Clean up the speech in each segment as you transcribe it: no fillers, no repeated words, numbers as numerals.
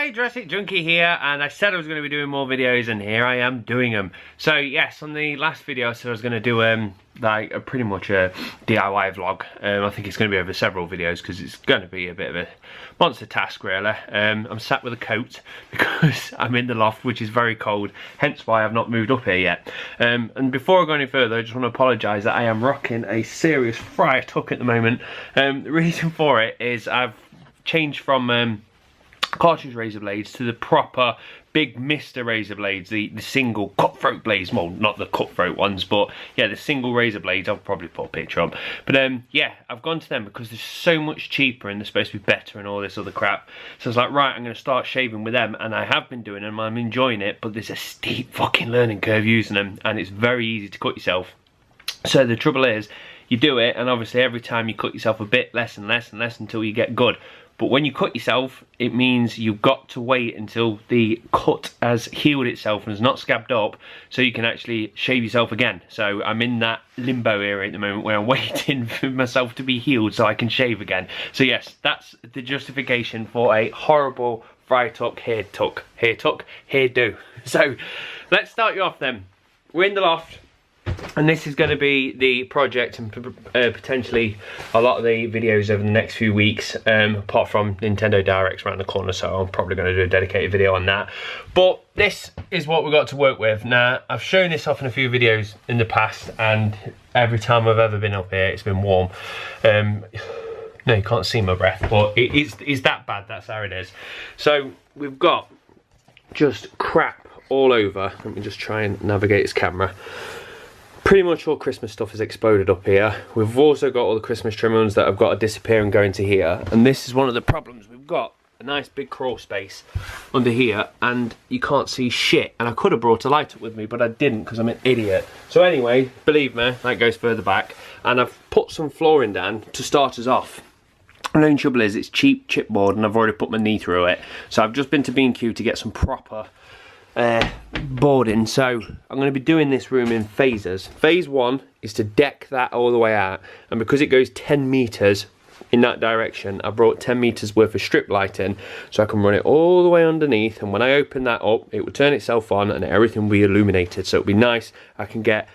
Hi, Jurassic Junkie here, and I said I was going to be doing more videos, and here I am doing them. So yes, on the last video I said I was going to do like pretty much a DIY vlog. I think it's going to be over several videos because it's going to be a bit of a monster task really. I'm sat with a coat because I'm in the loft, which is very cold, hence why I've not moved up here yet. And before I go any further, I just want to apologise that I am rocking a serious Friar Tuck at the moment. The reason for it is I've changed from cartridge razor blades to the proper big Mr. razor blades, the single cutthroat blades. Well, not the cutthroat ones, but yeah, the single razor blades. I'll probably put a picture up. But yeah, I've gone to them because they're so much cheaper and they're supposed to be better and all this other crap. So I was like, right, I'm going to start shaving with them, and I have been doing them. I'm enjoying it, but there's a steep fucking learning curve using them, and it's very easy to cut yourself. So the trouble is, you do it, and obviously every time you cut yourself a bit less and less and less until you get good. But when you cut yourself, it means you've got to wait until the cut has healed itself and is not scabbed up, so you can actually shave yourself again. So I'm in that limbo area at the moment where I'm waiting for myself to be healed so I can shave again. So yes, that's the justification for a horrible Friar Tuck, hair do. So let's start you off then. We're in the loft, and this is going to be the project and potentially a lot of the videos over the next few weeks, apart from Nintendo Directs around the corner, so I'm probably going to do a dedicated video on that. But this is what we've got to work with. Now, I've shown this off in a few videos in the past, and every time I've ever been up here, it's been warm. No, you can't see my breath, but it's that bad, that's how it is. So we've got just crap all over. Let me just try and navigate this camera. Pretty much all Christmas stuff has exploded up here. We've also got all the Christmas trim ones that have got to disappear and go into here. And this is one of the problems. We've got a nice big crawl space under here, and you can't see shit. And I could have brought a light up with me, but I didn't because I'm an idiot. So anyway, believe me, that goes further back. And I've put some flooring down to start us off. And the only trouble is it's cheap chipboard, and I've already put my knee through it. So I've just been to B&Q to get some proper boarding. So I'm going to be doing this room in phases. Phase 1 is to deck that all the way out, and because it goes 10 meters in that direction, I brought 10 meters worth of strip lighting so I can run it all the way underneath, and when I open that up it will turn itself on and everything will be illuminated, so it'll be nice. I can get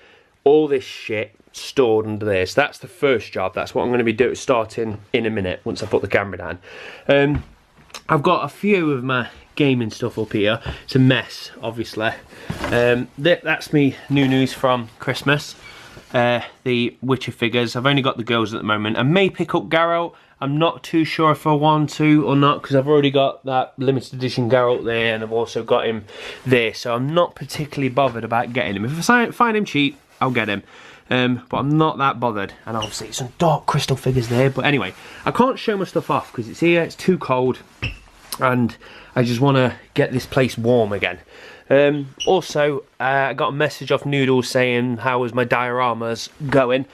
all this shit stored under there. So that's the first job. That's what I'm going to be starting in a minute once I put the camera down. I've got a few of my gaming stuff up here. It's a mess, obviously. That's me new news from Christmas. The Witcher figures. I've only got the girls at the moment. I may pick up Geralt. I'm not too sure if I want to or not, because I've already got that limited edition Geralt there, and I've also got him there, so I'm not particularly bothered about getting him. If I find him cheap, I'll get him. But I'm not that bothered, and obviously some dark crystal figures there. But anyway, I can't show my stuff off because it's here, it's too cold, and I just want to get this place warm again. Also, I got a message off Noodles saying how was my dioramas going.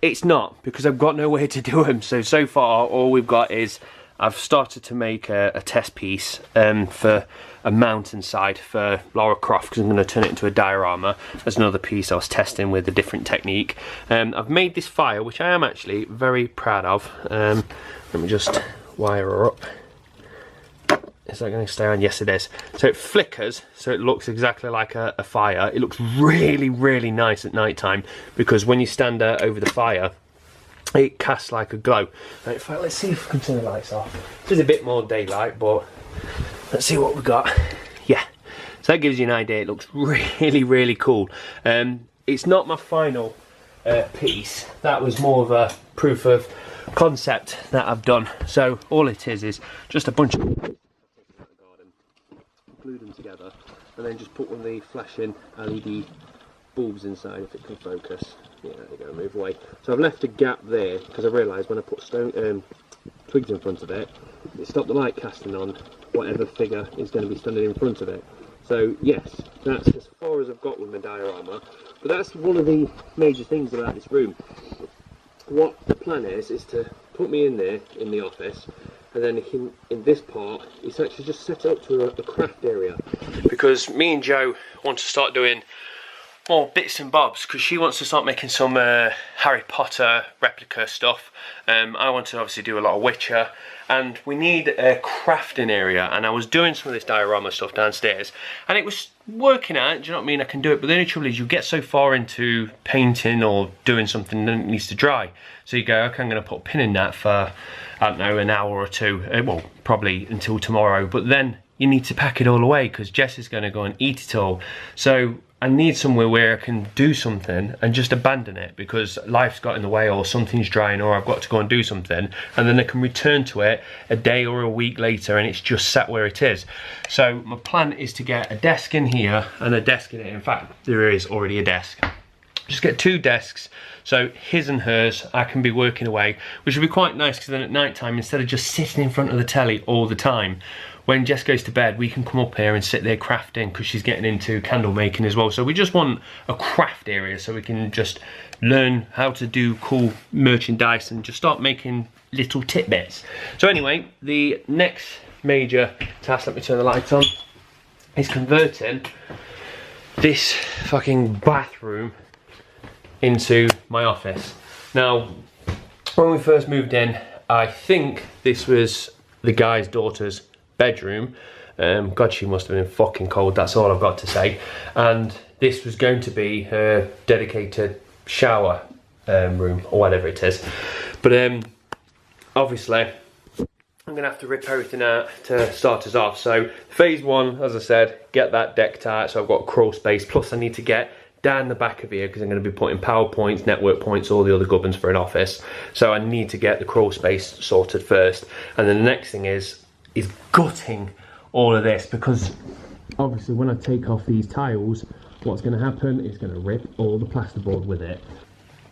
It's not, because I've got nowhere to do them. So far all we've got is I've started to make a test piece for a mountainside for Lara Croft, because I'm going to turn it into a diorama. There's another piece I was testing with a different technique. I've made this fire, which I am actually very proud of. Let me just wire her up. Is that going to stay on? Yes, it is. So it flickers, so it looks exactly like a fire. It looks really, really nice at night time, because when you stand over the fire, it casts like a glow. In fact, let's see if we can turn the lights off. There's a bit more daylight, but let's see what we've got. Yeah, so that gives you an idea. It looks really, really cool. It's not my final piece. That was more of a proof of concept that I've done. So all it is just a bunch of glued them together, and then just put one of the flashing LED bulbs inside, if it can focus. Yeah, there you go, move away. So I've left a gap there because I realised when I put twigs in front of it, it stopped the light casting on whatever figure is going to be standing in front of it. So yes, that's as far as I've got with my diorama, but that's one of the major things about this room. What the plan is to put me in there in the office, and then in this part it's actually just set up to a craft area, because me and Joe want to start doing more bits and bobs, because she wants to start making some Harry Potter replica stuff. I want to obviously do a lot of Witcher, and we need a crafting area, and I was doing some of this diorama stuff downstairs and it was working out, do you know what I mean? I can do it, but the only trouble is you get so far into painting or doing something that it needs to dry, so you go, okay, I'm going to put a pin in that for, I don't know, an hour or two, well, probably until tomorrow, but then you need to pack it all away because Jess is going to go and eat it all. So I need somewhere where I can do something and just abandon it because life's got in the way, or something's drying, or I've got to go and do something, and then I can return to it a day or a week later and it's just sat where it is. So my plan is to get a desk in here and a desk in it. In fact, there is already a desk. Just get 2 desks, so his and hers, I can be working away, which would be quite nice because then at night time, instead of just sitting in front of the telly all the time, when Jess goes to bed, we can come up here and sit there crafting because she's getting into candle making as well. So we just want a craft area so we can just learn how to do cool merchandise and just start making little tidbits. So anyway, the next major task, let me turn the lights on, is converting this fucking bathroom into my office. Now, when we first moved in, I think this was the guy's daughter's bedroom. God, she must have been fucking cold, that's all I've got to say. And this was going to be her dedicated shower room, or whatever it is. But obviously, I'm gonna have to rip everything out to start us off. So phase 1, as I said, get that decked out so I've got crawl space, plus I need to get down the back of here because I'm going to be putting PowerPoints, network points, all the other gubbins for an office. So I need to get the crawl space sorted first, and then the next thing is gutting all of this, because obviously when I take off these tiles, what's going to happen is going to rip all the plasterboard with it.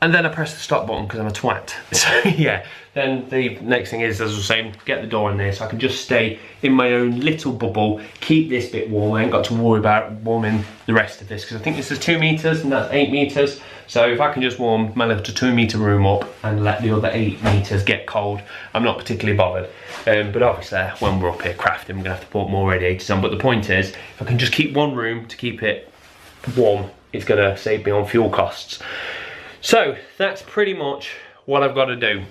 And then I press the stop button because I'm a twat. So yeah, then the next thing is, as I was saying, get the door in there so I can just stay in my own little bubble, keep this bit warm. I ain't got to worry about warming the rest of this because I think this is 2 meters and that's 8 meters. So if I can just warm my little 2 meter room up and let the other 8 meters get cold, I'm not particularly bothered. But obviously when we're up here crafting, we're gonna have to put more radiators on. But the point is, if I can just keep one room to keep it warm, it's gonna save me on fuel costs. So that's pretty much what I've got to do.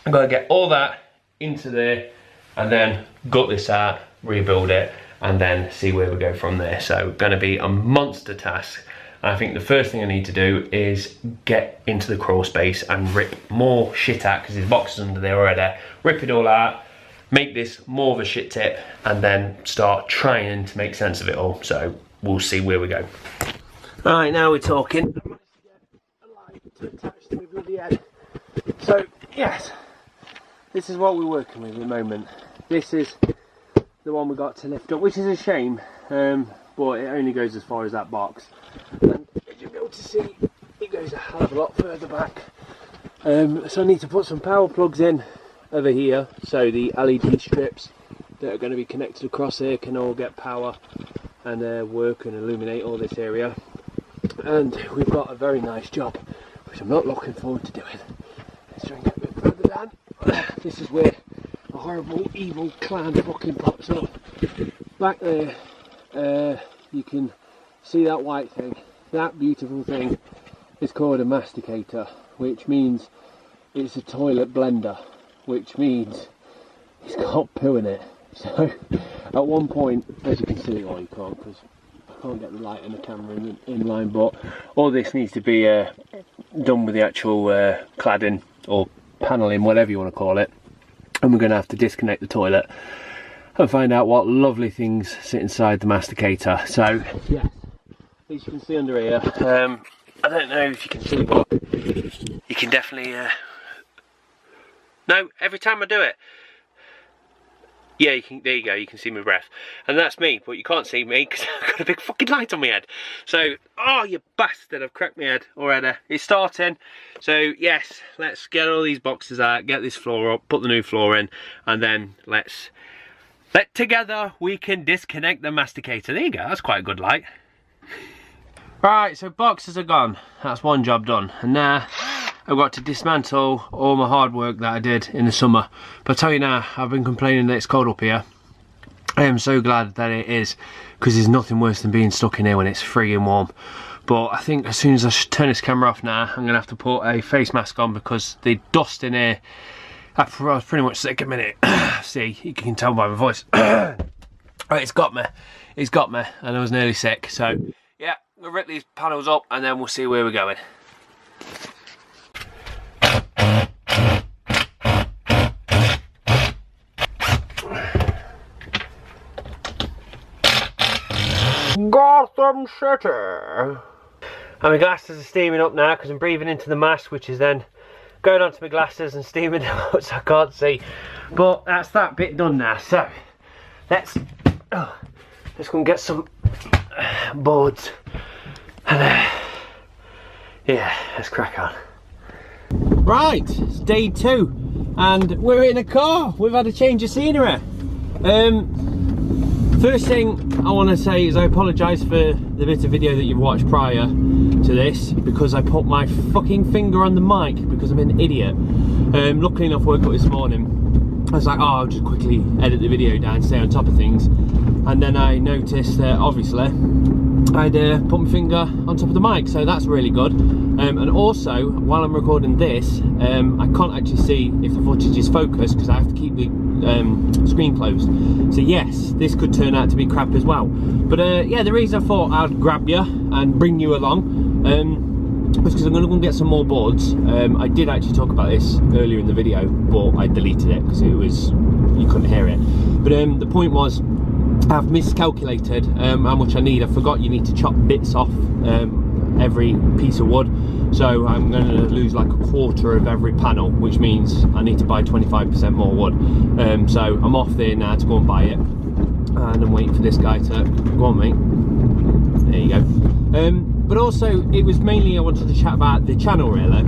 I've got to get all that into there and then gut this out, rebuild it, and then see where we go from there. So going to be a monster task. I think the first thing I need to do is get into the crawl space and rip more shit out because there's boxes under there already. Rip it all out, make this more of a shit tip, and then start trying to make sense of it all. So we'll see where we go. All right, now we're talking. Attached to my bloody head. So yes, this is what we're working with at the moment. This is the one we got to lift up, which is a shame, but it only goes as far as that box, and as you'll be able to see, it goes a hell of a lot further back. So I need to put some power plugs in over here so the LED strips that are going to be connected across here can all get power and work and illuminate all this area. And we've got a very nice job, which I'm not looking forward to doing. Let's try and get a bit further down. This is where a horrible evil clan fucking pops up. Back there, you can see that white thing. That beautiful thing is called a masticator, which means it's a toilet blender, which means it's got poo in it. So at one point, as you can see, or you can't because I can't get the light and the camera in line, but all this needs to be done with the actual cladding or paneling, whatever you want to call it, and we're going to have to disconnect the toilet and find out what lovely things sit inside the masticator. So yes, as you can see under here, I don't know if you can see, but you can definitely no, every time I do it, yeah, you can, there you go, you can see my breath. And that's me, but you can't see me because I've got a big fucking light on my head. So, oh, you bastard, I've cracked my head already. It's starting. So, yes, let's get all these boxes out, get this floor up, put the new floor in, and then together we can disconnect the masticator. There you go, that's quite a good light. Right, so boxes are gone. That's one job done. And now I've got to dismantle all my hard work that I did in the summer. But I tell you now, I've been complaining that it's cold up here. I am so glad that it is, because there's nothing worse than being stuck in here when it's frigging warm. But I think as soon as I turn this camera off now, I'm gonna have to put a face mask on because the dust in here, I was pretty much sick a minute. See, you can tell by my voice. Right, it's got me, and I was nearly sick. So yeah, we'll rip these panels up and then we'll see where we're going. Gotham City. And my glasses are steaming up now because I'm breathing into the mask, which is then going onto my glasses and steaming them up so I can't see. But that's that bit done now. So let's go and get some boards and yeah, let's crack on. Right, it's day 2 and we're in a car. We've had a change of scenery. First thing I want to say is I apologise for the bit of video that you've watched prior to this because I put my fucking finger on the mic because I'm an idiot. Luckily enough, woke up this morning, I was like, oh, I'll just quickly edit the video down, stay on top of things, and then I noticed that obviously I'd put my finger on top of the mic, so that's really good. And also, while I'm recording this, I can't actually see if the footage is focused because I have to keep the screen closed. So yes, this could turn out to be crap as well. But yeah, the reason I thought I'd grab you and bring you along was because I'm going to go and get some more boards. I did actually talk about this earlier in the video, but I deleted it because it was, you couldn't hear it. But the point was, I've miscalculated how much I need. I forgot you need to chop bits off every piece of wood, so I'm going to lose like 1/4 of every panel, which means I need to buy 25% more wood. So I'm off there now to go and buy it, and I'm waiting for this guy to go on, mate. There you go. But also, it was mainly I wanted to chat about the channel really.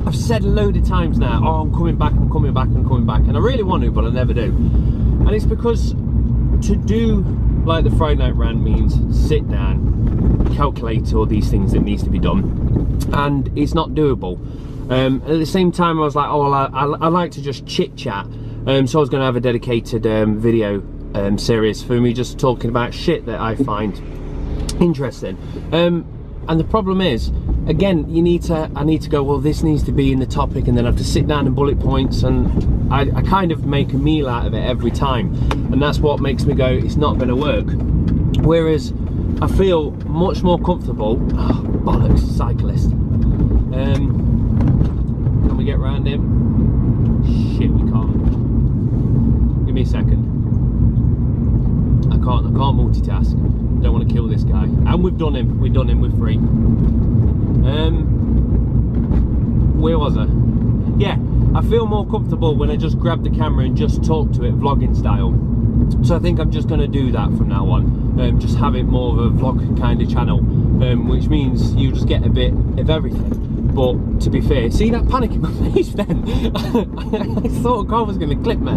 I've said a load of times now, oh, I'm coming back, I'm coming back, I'm coming back, and I really want to, but I never do. And it's because to do like the Friday Night Rant means sit down, calculate all these things that needs to be done, and it's not doable. At the same time, I was like, oh, well, I like to just chit chat, so I was going to have a dedicated video series for me just talking about shit that I find interesting. And the problem is, again, I need to go, well, this needs to be in the topic, and then I have to sit down and bullet points, and I kind of make a meal out of it every time, and that's what makes me go, it's not going to work. Whereas I feel much more comfortable. Oh, bollocks, cyclist. Can we get round him? Shit, we can't. Give me a second. I can't multitask. Don't want to kill this guy. And we've done him. We're free. Where was I? Yeah, I feel more comfortable when I just grab the camera and just talk to it vlogging style. So I think I'm just going to do that from now on. Just have it more of a vlog kind of channel, which means you just get a bit of everything. But to be fair, see that panic in my face then? I thought a car was going to clip me.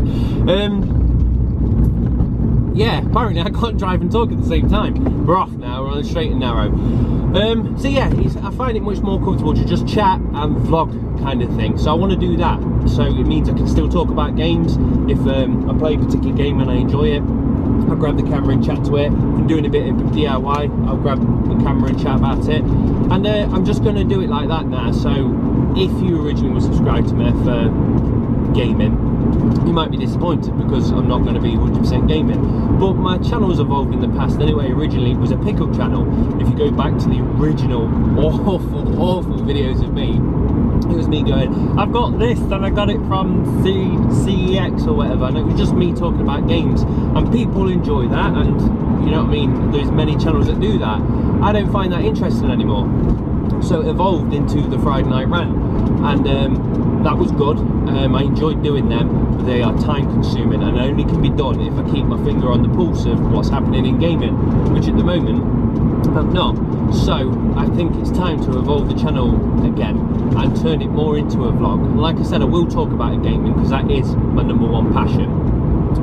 Yeah, apparently I can't drive and talk at the same time. We're off now, we're on the straight and narrow. So yeah, I find it much more comfortable to just chat and vlog kind of thing. So I want to do that. So it means I can still talk about games. If I play a particular game and I enjoy it, I'll grab the camera and chat to it. If I'm doing a bit of DIY, I'll grab the camera and chat about it. And I'm just going to do it like that now. So if you originally were subscribed to me for gaming, you might be disappointed because I'm not going to be 100% gaming. But my channel's evolved in the past anyway. Originally it was a pickup channel. If you go back to the original awful videos of me, it was me going, I've got this and I got it from CEX or whatever, and it was just me talking about games, and people enjoy that, and you know what I mean, there's many channels that do that. I don't find that interesting anymore. So it evolved into the Friday Night Rant, and that was good. I enjoyed doing them, but they are time consuming and only can be done if I keep my finger on the pulse of what's happening in gaming, which at the moment I'm not. So I think it's time to evolve the channel again and turn it more into a vlog. And like I said, I will talk about gaming because that is my #1 passion.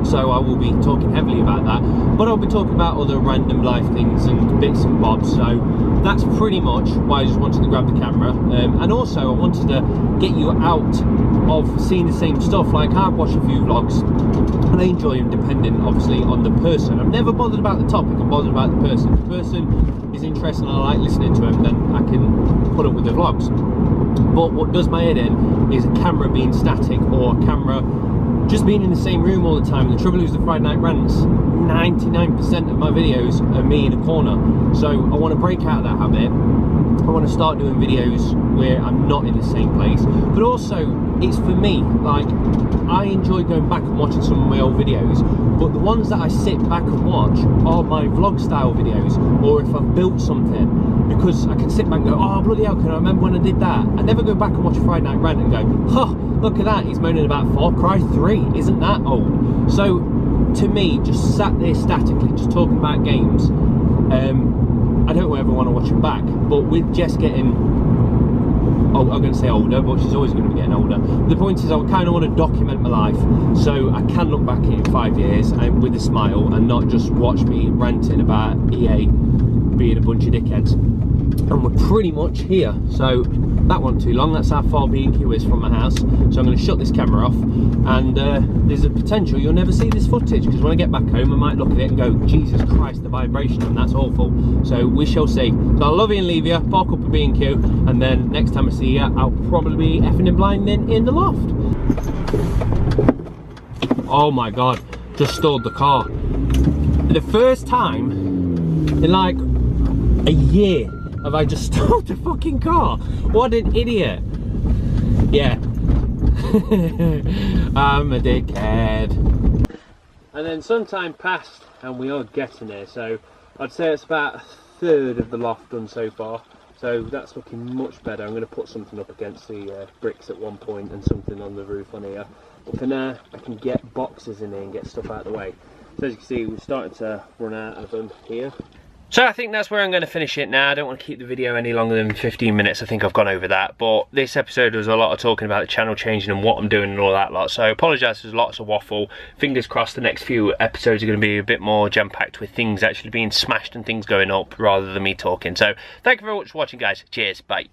So I will be talking heavily about that, but I'll be talking about other random life things and bits and bobs. So that's pretty much why I just wanted to grab the camera, and also I wanted to get you out of seeing the same stuff. Like, I've watched a few vlogs and I enjoy them depending obviously on the person. I'm never bothered about the topic, I'm bothered about the person. If the person is interesting and I like listening to him, then I can put up with the vlogs. But what does my head in is a camera being static, or a camera just being in the same room all the time. The trouble is with Friday Night Rants, 99% of my videos are me in a corner. So I want to break out of that habit. I want to start doing videos where I'm not in the same place, but also it's for me. Like, I enjoy going back and watching some of my old videos, but the ones that I sit back and watch are my vlog style videos, or if I've built something, because I can sit back and go, oh bloody hell, can I remember when I did that? I never go back and watch a Friday Night Rant and go, huh, look at that, he's moaning about Far Cry 3, isn't that old? So to me, just sat there statically, just talking about games, I don't ever want to watch them back. But with Jess getting, oh, I'm going to say older, but she's always going to be getting older. The point is, I kind of want to document my life, so I can look back at it in 5 years and with a smile, and not just watch me ranting about EA being a bunch of dickheads. And we're pretty much here, so that wasn't too long. That's how far B&Q is from my house. So I'm going to shut this camera off, and there's a potential you'll never see this footage, because when I get back home I might look at it and go, Jesus Christ, the vibration, and that's awful. So we shall see. So I'll love you and leave you, park up at B&Q, and then next time I see you I'll probably be effing and blinding in the loft. Oh my god, just stalled the car. The first time in like a year have I just stalled the fucking car. What an idiot. Yeah. I'm a dickhead. And then some time passed and we are getting there. So I'd say it's about a third of the loft done so far. So that's looking much better. I'm going to put something up against the bricks at one point and something on the roof on here. But for now, I can get boxes in here and get stuff out of the way. So as you can see, we're starting to run out of them here. So I think that's where I'm going to finish it now. I don't want to keep the video any longer than 15 minutes. I think I've gone over that. But this episode was a lot of talking about the channel changing and what I'm doing and all that lot. So I apologise, there's lots of waffle. Fingers crossed the next few episodes are going to be a bit more jam-packed with things actually being smashed and things going up rather than me talking. So thank you very much for watching, guys. Cheers. Bye.